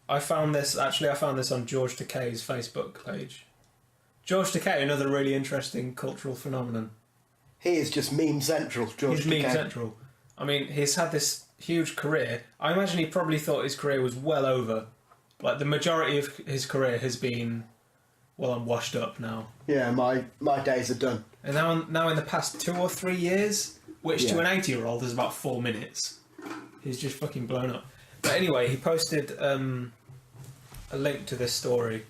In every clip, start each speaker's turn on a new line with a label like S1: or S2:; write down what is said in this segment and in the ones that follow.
S1: I found this on George Takei's Facebook page. George Takei, another really interesting cultural phenomenon.
S2: He is just meme central, George Takei.
S1: He's meme central. I mean, he's had this huge career. I imagine he probably thought his career was well over. Like, the majority of his career has been, well, I'm washed up now.
S2: Yeah, my days are done.
S1: And now in the past 2 or 3 years, which to an 80-year-old is about 4 minutes, he's just fucking blown up. But anyway, he posted a link to this story.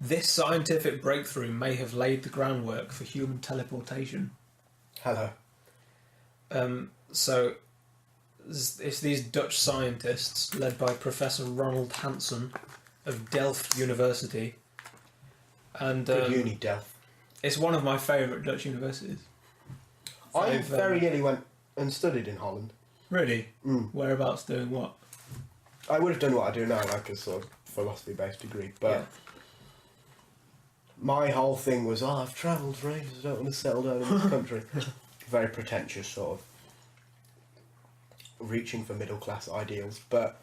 S1: This scientific breakthrough may have laid the groundwork for human teleportation.
S2: Hello.
S1: So, it's these Dutch scientists, led by Professor Ronald Hansen of Delft University. And
S2: Good uni, Delft.
S1: It's one of my favourite Dutch universities.
S2: I very nearly went and studied in Holland.
S1: Really? Mm. Whereabouts doing what?
S2: I would have done what I do now, like a sort of philosophy-based degree, but my whole thing was, I've travelled for ages, I don't want to settle down in this country. Very pretentious, sort of reaching for middle-class ideals, but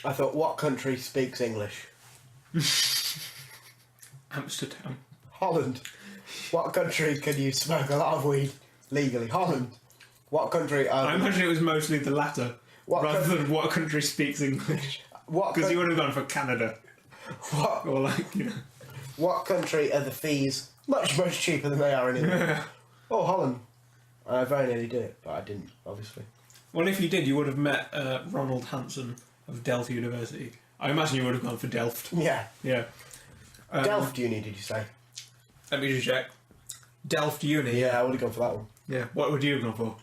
S2: I thought, what country speaks English?
S1: Amsterdam.
S2: Holland. What country can you smoke a lot of weed legally? Holland. What country...
S1: I imagine it was mostly the latter, rather than what country speaks English. Because you would have gone for Canada.
S2: What?
S1: Or like, you know...
S2: What country are the fees much, much cheaper than they are in England? Oh, Holland. I very nearly did it, but I didn't, obviously.
S1: Well, if you did, you would have met Ronald Hansen of Delft University. I imagine you would have gone for Delft.
S2: Yeah.
S1: Yeah.
S2: Delft Uni, did you say?
S1: Let me just check. Delft Uni.
S2: Yeah, I would have gone for that one.
S1: Yeah. What would you have gone for?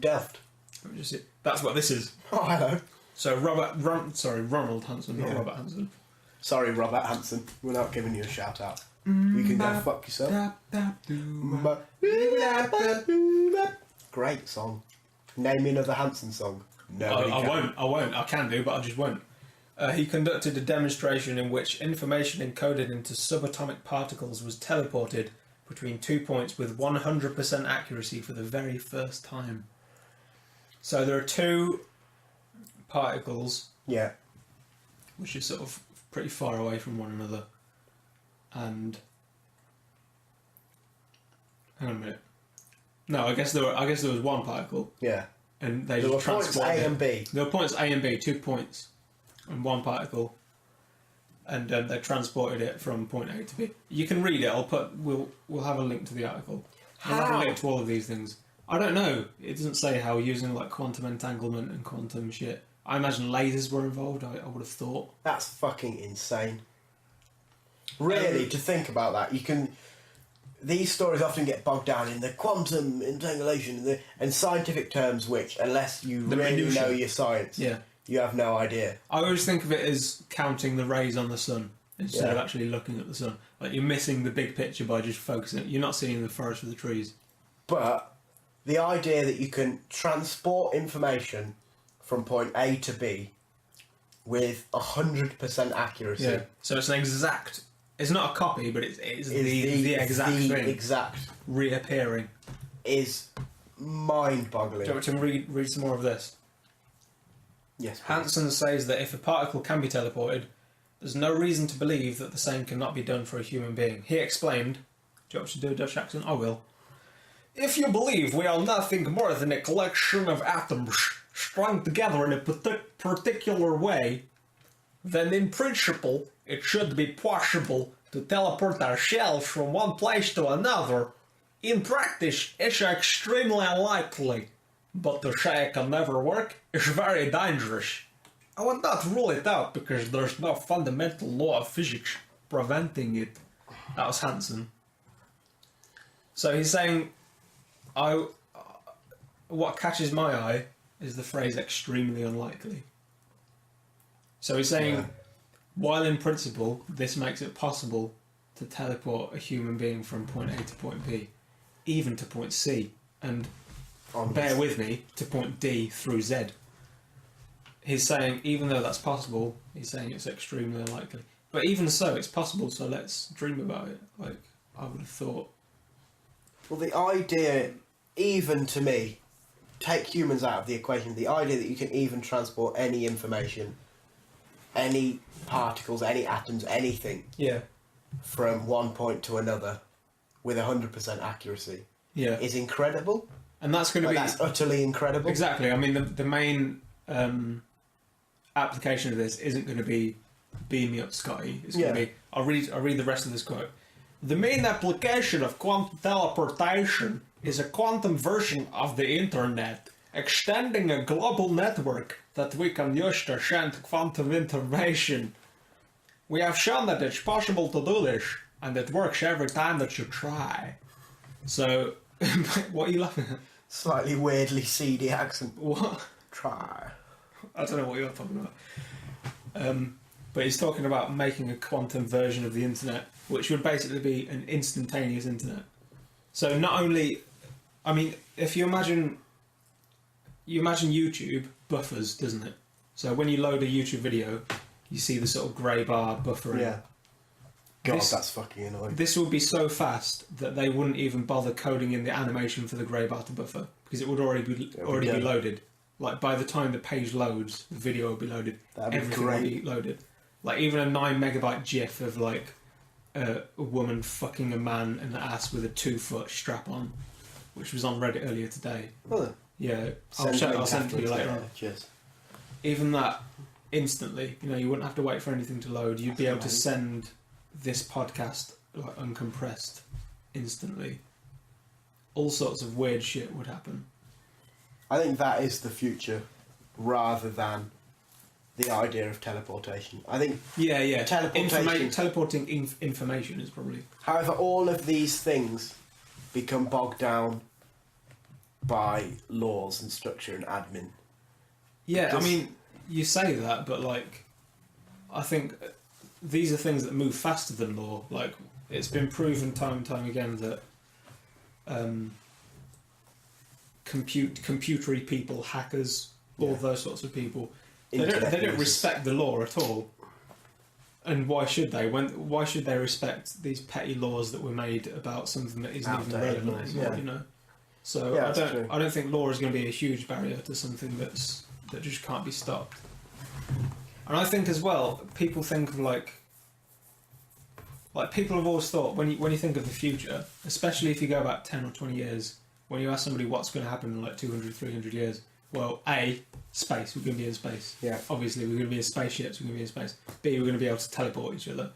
S2: Delft.
S1: Let me just see. That's what this is.
S2: Oh, hello.
S1: So Ronald Hansen, not Robert Hansen.
S2: Sorry, Robert Hansen. We're not giving you a shout out. You can go fuck yourself. Great song. Name me another Hansen song. Nobody can.
S1: I won't. I can do, but I just won't. He conducted a demonstration in which information encoded into subatomic particles was teleported between 2 points with 100% accuracy for the very first time. So there are two particles, which are sort of pretty far away from one another, and hang on a minute. No, I guess there was one particle.
S2: Yeah.
S1: And they
S2: there
S1: just
S2: were points A and B.
S1: There were points A and B, 2 points, and one particle, and they transported it from point A to B. You can read it. We'll have a link to the article. We'll have a link to all of these things. I don't know. It doesn't say how, using like quantum entanglement and quantum shit. I imagine lasers were involved. I would have thought.
S2: That's fucking insane. Really, to think about that, you can. These stories often get bogged down in the quantum entanglement and scientific terms, which, unless you really know your science, you have no idea.
S1: I always think of it as counting the rays on the sun instead of actually looking at the sun. Like, you're missing the big picture by just focusing. You're not seeing the forest for the trees.
S2: But the idea that you can transport information from point A to B with 100% accuracy.
S1: Yeah. So it's an exact. It's not a copy, but it's the exact thing.
S2: Exact
S1: reappearing
S2: is mind-boggling.
S1: Do you want to read some more of this?
S2: Yes. Please.
S1: Hansen says that if a particle can be teleported, there's no reason to believe that the same cannot be done for a human being. He explained. Do you want to do a Dutch accent? I will. If you believe we are nothing more than a collection of atoms strung together in a particular way, then in principle it should be possible to teleport ourselves from one place to another. In practice, it's extremely unlikely, but to say it can never work is very dangerous. I would not rule it out because there's no fundamental law of physics preventing it. That was Hansen. So he's saying, what catches my eye is the phrase extremely unlikely. So he's saying, while in principle this makes it possible to teleport a human being from point A to point B, even to point C, and bear with me, to point D through Z. He's saying, even though that's possible, he's saying it's extremely unlikely. But even so, it's possible, so let's dream about it. Like, I would have thought.
S2: Well, the idea, even to me, take humans out of the equation, the idea that you can even transport any information any particles, any atoms, anything
S1: Yeah.
S2: from one point to another with 100% accuracy
S1: Yeah.
S2: is incredible.
S1: And that's going to be...
S2: That's utterly incredible.
S1: Exactly. I mean, the main application of this isn't going to be beam me up, Scotty. It's going to be... I'll read the rest of this quote. The main application of quantum teleportation is a quantum version of the internet, extending a global network that we can use to send quantum information. We have shown that it's possible to do this, and it works every time that you try. So, what are you laughing at?
S2: Slightly weirdly seedy accent.
S1: What?
S2: Try.
S1: I don't know what you're talking about. But he's talking about making a quantum version of the internet, which would basically be an instantaneous internet. So not only, I mean, if you imagine YouTube buffers, doesn't it? So when you load a YouTube video, you see the sort of grey bar buffering.
S2: Yeah. God, that's fucking annoying.
S1: This would be so fast that they wouldn't even bother coding in the animation for the grey bar to buffer, because it would already be loaded. Like by the time the page loads, the video will be loaded. Everything will be loaded. Like even a 9 megabyte GIF of like a woman fucking a man in the ass with a 2-foot strap on, which was on Reddit earlier today.
S2: Oh.
S1: Yeah, I'll send it to you later on.
S2: Cheers.
S1: Even that instantly, you wouldn't have to wait for anything to load. You'd be able to send this podcast like uncompressed instantly. All sorts of weird shit would happen.
S2: I think that is the future, rather than the idea of teleportation. I think
S1: teleporting information is probably...
S2: However, all of these things become bogged down by laws and structure and admin.
S1: Yeah, I mean, you say that, but like, I think these are things that move faster than law. Like, it's been proven time and time again that computery people, hackers, all those sorts of people, they don't respect the law at all. And why should they? Why should they respect these petty laws that were made about something that isn't even relevant anymore? So I don't think law is going to be a huge barrier to something that just can't be stopped. And I think as well, people think of like people have always thought when you think of the future, especially if you go back 10 or 20 years, when you ask somebody what's going to happen in like 200, 300 years, well, A, space, we're going to be in space.
S2: Yeah.
S1: Obviously, we're going to be in spaceships, we're going to be in space. B, we're going to be able to teleport each other.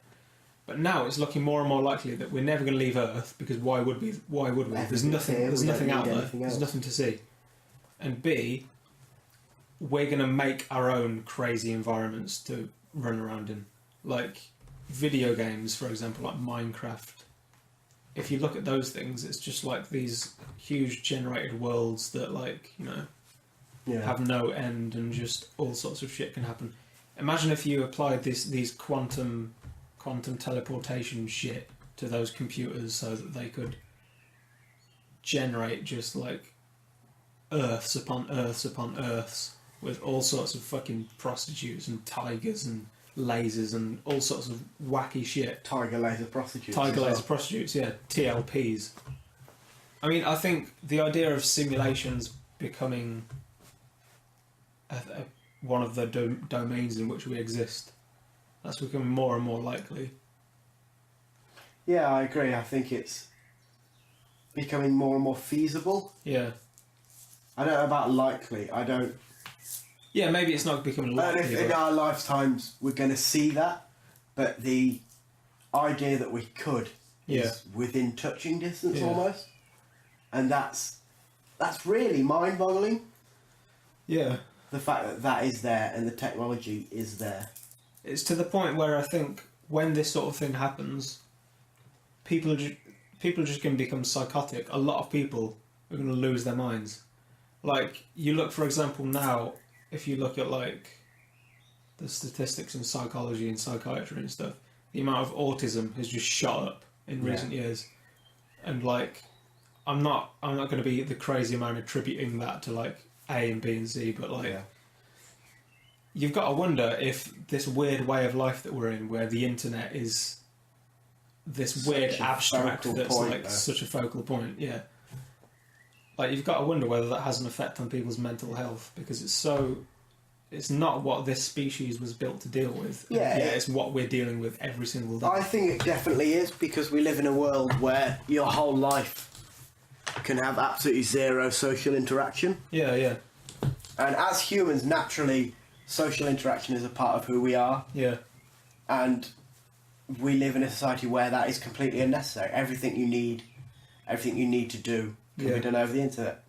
S1: But now it's looking more and more likely that we're never going to leave Earth, because why would we? There's nothing out there. There's nothing to see. And B, we're going to make our own crazy environments to run around in. Like video games, for example, like Minecraft. If you look at those things, it's just like these huge generated worlds that have no end, and just all sorts of shit can happen. Imagine if you applied these quantum teleportation shit to those computers so that they could generate just like Earths upon Earths upon Earths with all sorts of fucking prostitutes and tigers and lasers and all sorts of wacky shit.
S2: Tiger laser prostitutes.
S1: Prostitutes, yeah. TLPs. I mean, I think the idea of simulations becoming one of the domains in which we exist, that's becoming more and more likely.
S2: Yeah, I agree. I think it's becoming more and more feasible.
S1: Yeah.
S2: I don't know about likely. I don't...
S1: Yeah, maybe it's not becoming likely.
S2: I don't know if in our lifetimes we're going to see that, but the idea that we could is within touching distance almost. And that's really mind-boggling.
S1: Yeah.
S2: The fact that is there and the technology is there.
S1: It's to the point where I think when this sort of thing happens, people are just going to become psychotic. A lot of people are going to lose their minds. Like, you look, for example, now, if you look at like the statistics in psychology and psychiatry and stuff, the amount of autism has just shot up in recent years. And like, I'm not going to be the crazy man attributing that to like A and B and C, but like, you've got to wonder if this weird way of life that we're in, where the internet is this weird abstract that's like such a focal point, like you've got to wonder whether that has an effect on people's mental health, because it's it's not what this species was built to deal with.
S2: Yeah.
S1: It's what we're dealing with every single day.
S2: I think it definitely is, because we live in a world where your whole life can have absolutely zero social interaction.
S1: Yeah.
S2: And as humans, naturally, social interaction is a part of who we are.
S1: Yeah.
S2: And we live in a society where that is completely unnecessary. Everything you need to do can be done over the internet.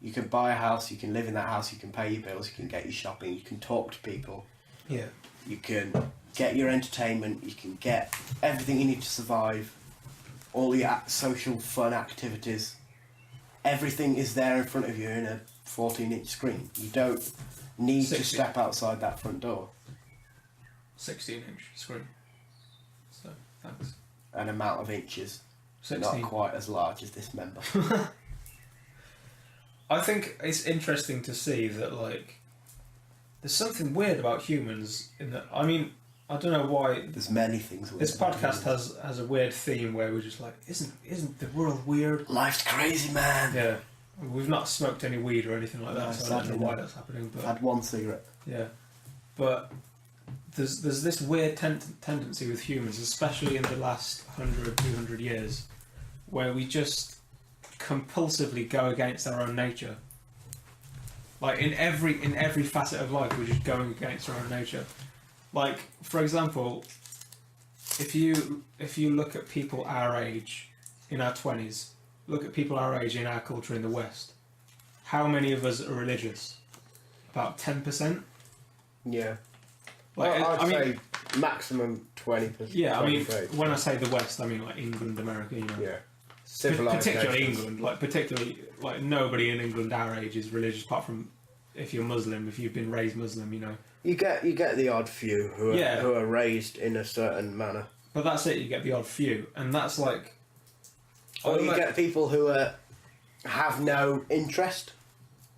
S2: You can buy a house, you can live in that house, you can pay your bills, you can get your shopping, you can talk to people.
S1: Yeah.
S2: You can get your entertainment, you can get everything you need to survive, all your social fun activities. Everything is there in front of you in a 14-inch screen. You don't need to step outside that front door.
S1: 16-inch screen. So, thanks.
S2: An amount of inches.
S1: 16.
S2: Not quite as large as this member.
S1: I think it's interesting to see that, like, there's something weird about humans in that. I mean, I don't know why.
S2: There's many things weird.
S1: This podcast has a weird theme where we're just like, isn't the world weird?
S2: Life's crazy, man.
S1: Yeah, we've not smoked any weed or anything like that,
S2: No,
S1: so I don't know
S2: sadly
S1: why
S2: not.
S1: that's happening. But
S2: I've had one cigarette.
S1: yeah, but there's this weird tendency with humans, especially in the last 100, 200 years, where we just compulsively go against our own nature. Like in every facet of life, we're just going against our own nature. Like, for example, if you look at people our age, in our 20s, look at people our age in our culture in the West, how many of us are religious? About 10%?
S2: Yeah.
S1: Like,
S2: Well,
S1: I mean,
S2: say maximum 20%.
S1: yeah, I mean,
S2: 20%.
S1: when I say the West, I mean like England, America, you know.
S2: Yeah. Civilized
S1: Particularly
S2: nations.
S1: England, particularly nobody in England our age is religious, apart from if you're Muslim, if you've been raised Muslim, you know.
S2: You get the odd few who are raised in a certain manner.
S1: But that's it. You get the odd few, and that's like.
S2: Or you get people who have no interest.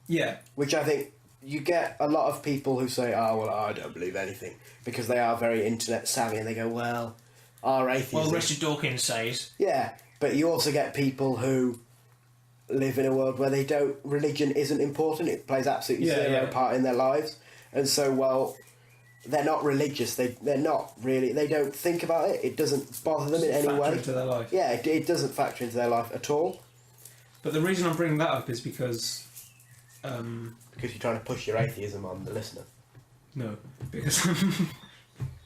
S1: Yeah.
S2: Which I think you get a lot of people who say, "Oh well, I don't believe anything," because they are very internet savvy, and they go, "Well, our atheism."
S1: Well, Richard Dawkins says.
S2: Yeah, but you also get people who live in a world where religion isn't important. It plays absolutely zero part in their lives, and so they're not religious. They're not really. They don't think about it. It doesn't bother them in any way.
S1: Into their life.
S2: Yeah, it doesn't factor into their life at all.
S1: But the reason I'm bringing that up is because.
S2: Because you're trying to push your atheism on the listener.
S1: No, because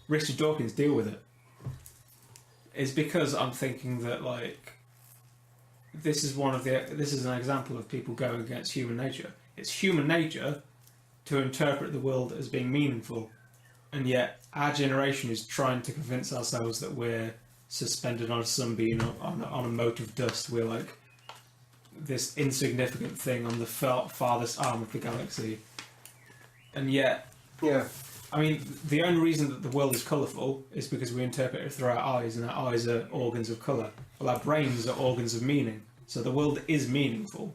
S1: Richard Dawkins deal with it. It's because I'm thinking that this is an example of people going against human nature. It's human nature to interpret the world as being meaningful, and yet our generation is trying to convince ourselves that we're suspended on a sunbeam on a mote of dust. We're like this insignificant thing on the farthest arm of the galaxy, and yet, I mean, the only reason that the world is colourful is because we interpret it through our eyes, and our eyes are organs of colour. Well, our brains are organs of meaning. So the world is meaningful.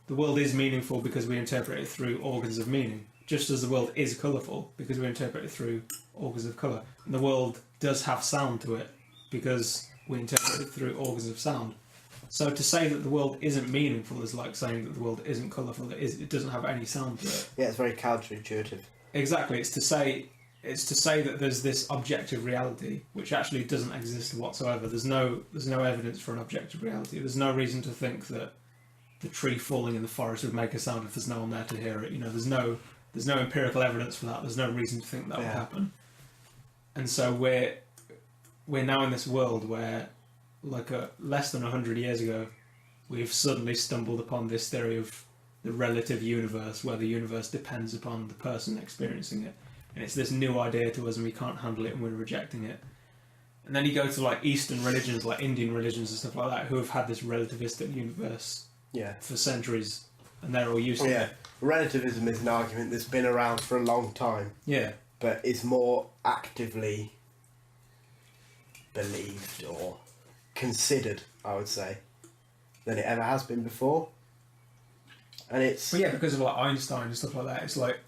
S1: The world is meaningful because we interpret it through organs of meaning, just as the world is colourful because we interpret it through organs of colour. And the world does have sound to it because we interpret it through organs of sound. So to say that the world isn't meaningful is like saying that the world isn't colourful. It doesn't have any sound to it.
S2: Yeah, it's very counterintuitive.
S1: Exactly. It's to say that there's this objective reality which actually doesn't exist whatsoever. There's no evidence for an objective reality. There's no reason to think that the tree falling in the forest would make a sound if there's no one there to hear it. You know, there's no empirical evidence for that. There's no reason to think that would happen. And so we're now in this world where, less than 100 years ago, we've suddenly stumbled upon this theory of the relative universe, where the universe depends upon the person experiencing it. And it's this new idea to us, and we can't handle it, and we're rejecting it. And then you go to Eastern religions, like Indian religions and stuff like that, who have had this relativistic universe for centuries, and they're all used to it.
S2: Relativism is an argument that's been around for a long time.
S1: Yeah.
S2: But is more actively believed or considered, I would say, than it ever has been before. And it's...
S1: Well, yeah, because of Einstein and stuff like that, it's like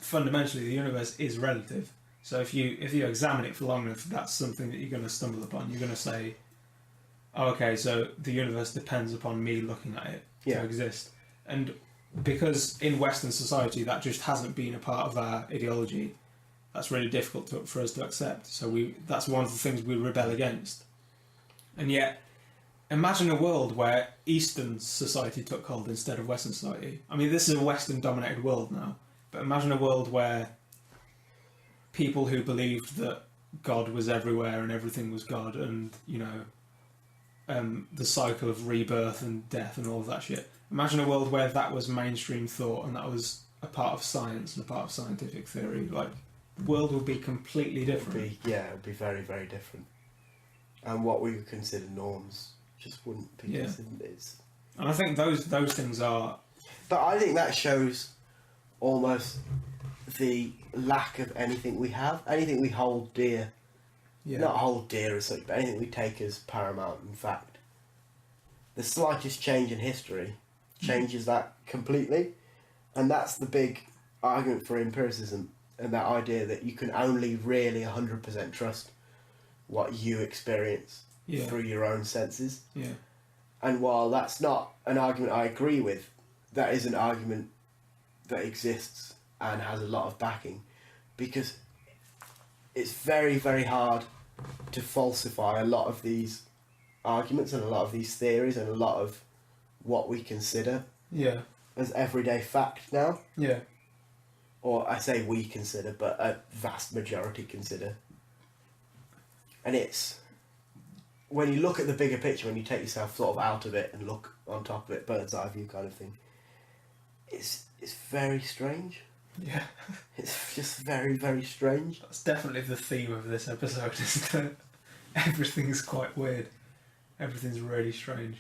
S1: fundamentally the universe is relative. So if you examine it for long enough, that's something that you're going to stumble upon. You're going to say, oh, okay, so the universe depends upon me looking at it to exist. And because in Western society that just hasn't been a part of our ideology. That's really difficult for us to accept. So that's one of the things we rebel against. And yet, imagine a world where Eastern society took hold instead of Western society. I mean, this is a Western-dominated world now, but imagine a world where people who believed that God was everywhere and everything was God, and the cycle of rebirth and death and all of that shit. Imagine a world where that was mainstream thought and that was a part of science and a part of scientific theory. Like, the world would be completely different.
S2: It would be very, very different. And what we would consider norms just wouldn't be considered.
S1: And I think those things are...
S2: But I think that shows almost the lack of anything we have, anything we hold dear.
S1: Yeah.
S2: Not hold dear as such, but anything we take as paramount in fact. The slightest change in history changes that completely. And that's the big argument for empiricism, and that idea that you can only really 100% trust what you experience through your own senses.
S1: Yeah.
S2: And while that's not an argument I agree with, that is an argument that exists and has a lot of backing, because it's very, very hard to falsify a lot of these arguments and a lot of these theories and a lot of what we consider as everyday fact now.
S1: Yeah.
S2: Or I say we consider, but a vast majority consider. And it's, when you look at the bigger picture, when you take yourself sort of out of it and look on top of it, bird's eye view kind of thing, it's very strange.
S1: Yeah.
S2: It's just very, very strange.
S1: That's definitely the theme of this episode, isn't it? Everything's quite weird. Everything's really strange.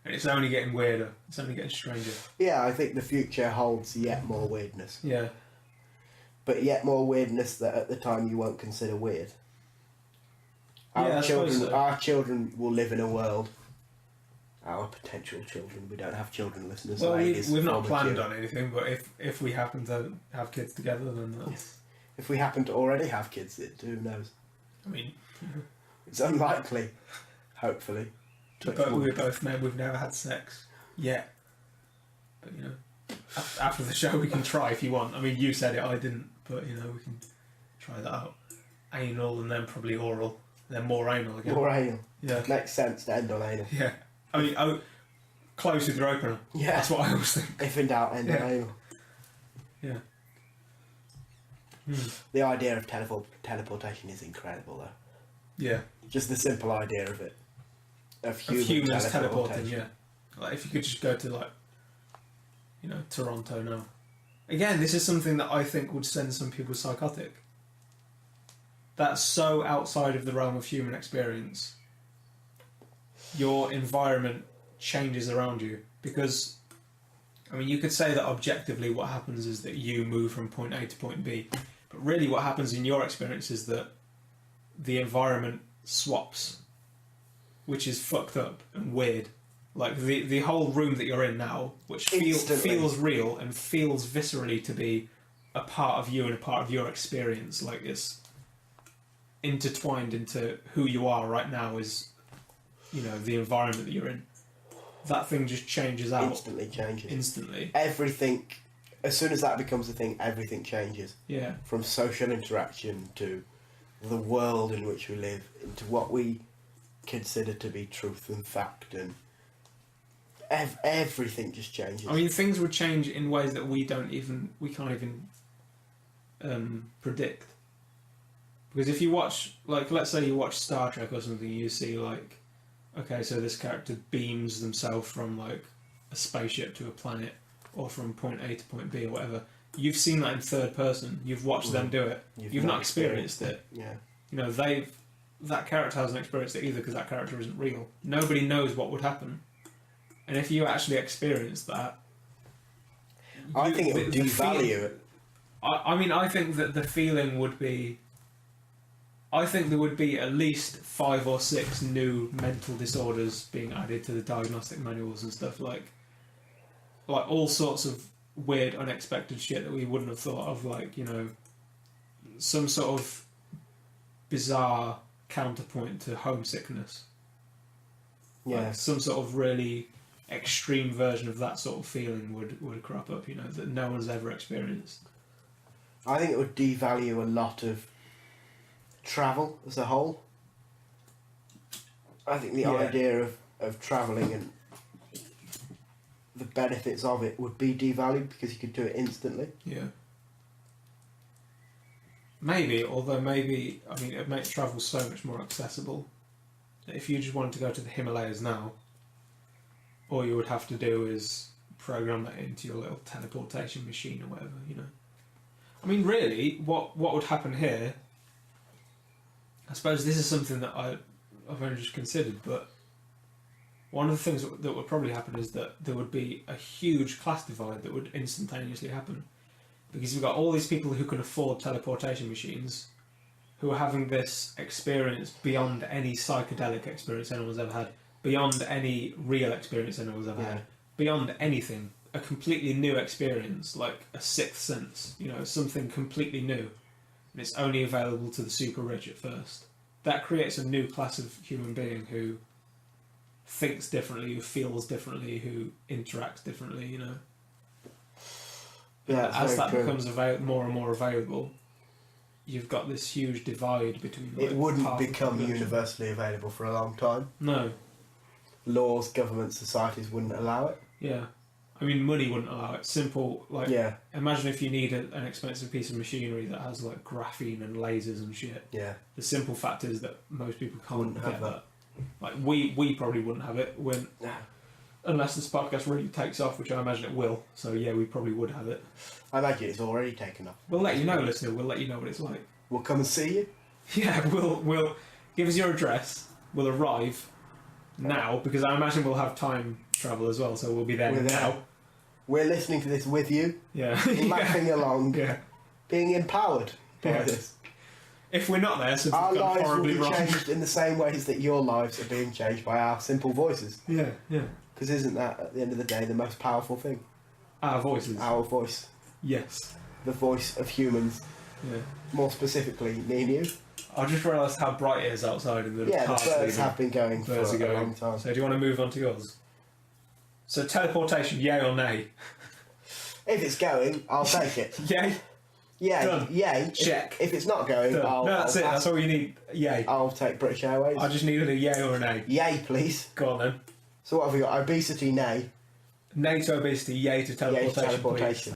S1: And it's only getting weirder. It's only getting stranger.
S2: Yeah, I think the future holds yet more weirdness.
S1: Yeah.
S2: But yet more weirdness that at the time you won't consider weird. Our children will live in a world. Our potential children. We don't have children, listeners.
S1: Well, we've not planned on anything, but if we happen to have kids together, then that's...
S2: If we happen to already have kids, who knows?
S1: I mean...
S2: It's unlikely, hopefully.
S1: But we're both men, we've never had sex yet. But, after the show we can try if you want. I mean, you said it, I didn't, but, we can try that out. Anal and then probably oral. Then more anal again.
S2: More anal.
S1: Yeah.
S2: Makes sense to end on anal.
S1: Yeah. I mean, close with your opener.
S2: Yeah.
S1: That's what I always think.
S2: If in doubt, end on anal.
S1: Yeah.
S2: The idea of teleportation is incredible, though.
S1: Yeah.
S2: Just the simple idea of it. Of
S1: humans teleporting, yeah. Like, if you could just go to, Toronto now. Again, this is something that I think would send some people psychotic. That's so outside of the realm of human experience. Your environment changes around you. Because, you could say that objectively what happens is that you move from point A to point B. But really what happens in your experience is that the environment swaps, which is fucked up and weird. Like the whole room that you're in now, which feels real and feels viscerally to be a part of you and a part of your experience, like it's intertwined into who you are right now, is the environment that you're in. That thing just changes out.
S2: Instantly changes.
S1: Instantly.
S2: Everything, as soon as that becomes a thing, everything changes.
S1: Yeah. From
S2: social interaction to the world in which we live, into what we consider to be truth and fact, and everything just changes.
S1: Things would change in ways that we can't even predict. Because if you watch, let's say you watch Star Trek or something, you see okay, so this character beams themselves from a spaceship to a planet, or from point A to point B or whatever. You've seen that in third person. You've watched them do it. You've not experienced it.
S2: Yeah.
S1: That character hasn't experienced it either, because that character isn't real. Nobody knows what would happen. And if you actually experienced that,
S2: I think it would devalue it.
S1: I think that the feeling would be... I think there would be at least 5 or 6 new mental disorders being added to the diagnostic manuals and stuff, like all sorts of weird, unexpected shit that we wouldn't have thought of, some sort of bizarre counterpoint to homesickness.
S2: Yeah.
S1: Some sort of really extreme version of that sort of feeling would crop up, that no one's ever experienced.
S2: I think it would devalue a lot of travel as a whole. I think the idea of travelling and the benefits of it would be devalued because you could do it instantly.
S1: Yeah. Maybe, although it makes travel so much more accessible. If you just wanted to go to the Himalayas now, all you would have to do is program that into your little teleportation machine or whatever, I mean, really, what would happen here, I suppose this is something that I've only just considered, but one of the things that would probably happen is that there would be a huge class divide that would instantaneously happen. Because you've got all these people who can afford teleportation machines who are having this experience beyond any psychedelic experience anyone's ever had, beyond any real experience anyone's ever had, beyond anything. A completely new experience, like a sixth sense, something completely new. And it's only available to the super rich at first. That creates a new class of human being who thinks differently, who feels differently, who interacts differently,
S2: Yeah,
S1: as that becomes more and more available, you've got this huge divide between.
S2: It wouldn't become universally available for a long time.
S1: No.
S2: Laws, governments, societies wouldn't allow it.
S1: Yeah. I mean, money wouldn't allow it. Simple, imagine if you need an expensive piece of machinery that has like graphene and lasers and shit.
S2: Yeah.
S1: The simple fact is that most people
S2: Wouldn't
S1: can't
S2: have
S1: get that. Like we probably wouldn't have it unless this podcast really takes off, which I imagine it will. So yeah, we probably would have it.
S2: I imagine it's already taken off.
S1: We'll let you know, listener. We'll let you know what it's like.
S2: We'll come and see you.
S1: Yeah, we'll give us your address. We'll arrive now because I imagine we'll have time travel as well. So we'll be there now.
S2: We're listening to this with you.
S1: Yeah,
S2: laughing along.
S1: Yeah,
S2: being empowered by this.
S1: If we're not there,
S2: our lives will
S1: horribly
S2: be
S1: wrong.
S2: changed in the same ways that your lives are being changed by our simple voices.
S1: Yeah, yeah.
S2: Because isn't that, at the end of the day, the most powerful thing?
S1: Our voices.
S2: Our voice.
S1: Yes.
S2: The voice of humans.
S1: Yeah.
S2: More specifically, me and you.
S1: I just realised how bright it is outside and the
S2: birds have been going for a long time.
S1: So do you want to move on to yours? So teleportation, yay or nay?
S2: If it's going, I'll take it.
S1: Yay?
S2: Yay.
S1: Done.
S2: Yay.
S1: Check.
S2: If it's not going,
S1: Done.
S2: I'll
S1: that's it. That's all you need. Yay.
S2: I'll take British Airways.
S1: I just needed a yay or a nay.
S2: Yay, please.
S1: Go on then.
S2: So what have we got? Obesity, nay.
S1: Nay to obesity, yay to teleportation.
S2: Yay to teleportation.
S1: Please.